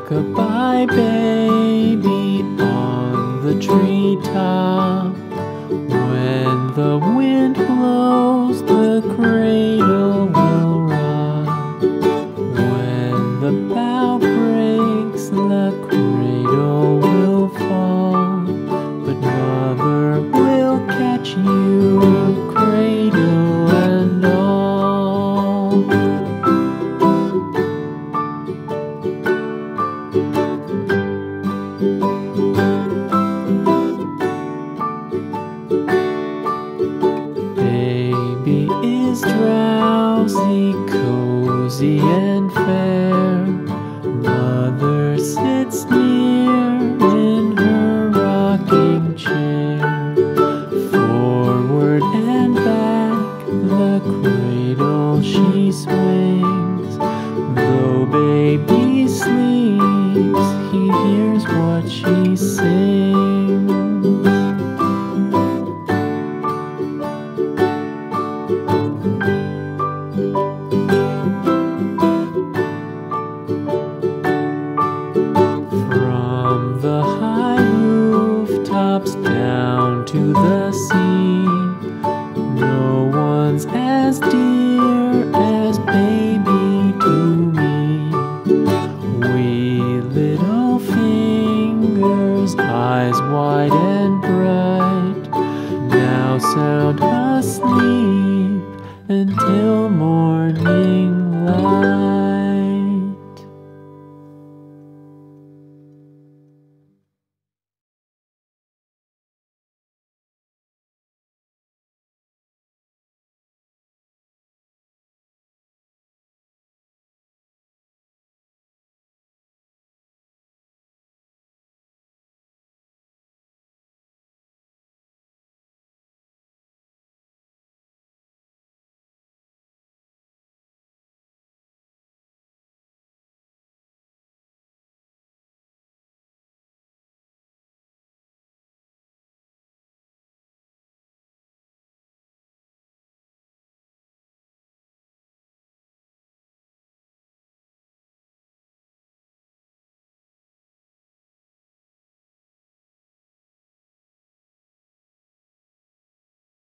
Rock-a-bye baby on the treetop. When the wind blows, the cradle will rock. When the bough breaks, the cradle will fall. But mother will catch you, cradle and all. Baby is drowsy, cozy and fair. Mother sits near in her rocking chair. Forward and back the cradle she swings. Though baby sleeps, he hears what she sings. From the high rooftops down to the sea, no one's as dear as baby to me. Wee little fingers, eyes wide and bright, now sound asleep until morning